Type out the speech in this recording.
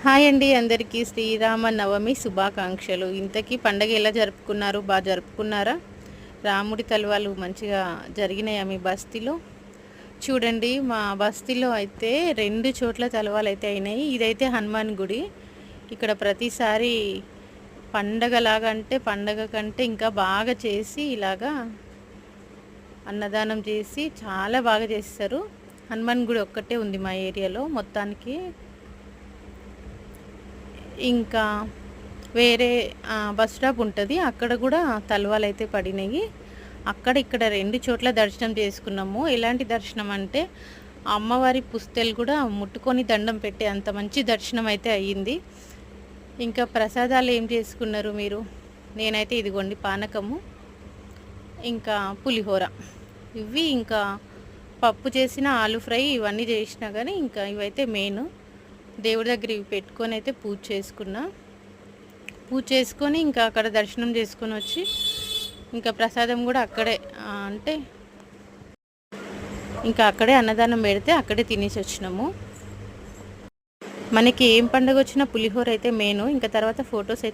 Hi అండి, అందరికీ శ్రీరామ నవమి శుభాకాంక్షలు. ఇంతకీ పండగ ఎలా జరుపుకున్నారు? బాగా జరుపుకున్నారా? రాముడి తలవాలు మంచిగా జరిగినాయా మీ బస్తీలో? చూడండి, మా బస్తీలో అయితే 2 చోట్ల తలవాలు అయితే అయినాయి. ఇదైతే హనుమాన్ గుడి. ఇక్కడ ప్రతిసారి పండగలాగా అంటే పండగ కంటే ఇంకా బాగా చేసి ఇలాగా అన్నదానం చేసి చాలా బాగా చేస్తారు. హనుమాన్ గుడి ఒక్కటే ఉంది మా ఏరియాలో మొత్తానికి. ఇంకా వేరే బస్ స్టాప్ ఉంటుంది, అక్కడ కూడా తలవాలు అయితే పడినాయి. అక్కడ ఇక్కడ 2 చోట్ల దర్శనం చేసుకున్నాము. ఎలాంటి దర్శనం అంటే అమ్మవారి పుస్తెలు కూడా ముట్టుకొని దండం పెట్టే అంత మంచి దర్శనం అయితే అయ్యింది. ఇంకా ప్రసాదాలు ఏం చేసుకున్నారు మీరు? నేనైతే ఇదిగోండి పానకము, ఇంకా పులిహోర, ఇవి ఇంకా పప్పు చేసిన ఆలు ఫ్రై, ఇవన్నీ చేసినా కానీ ఇంకా ఇవైతే మెయిన్. దేవుడి దగ్గర ఇవి పెట్టుకొని అయితే పూజ చేసుకొని ఇంకా అక్కడ దర్శనం చేసుకొని వచ్చి ఇంకా ప్రసాదం కూడా అక్కడే అంటే ఇంకా అక్కడే అన్నదానం పెడితే అక్కడే తినేసి వచ్చినాము. మనకి ఏం పండుగ వచ్చినా పులిహోర అయితే మెయిన్. ఇంకా తర్వాత ఫొటోస్ అయితే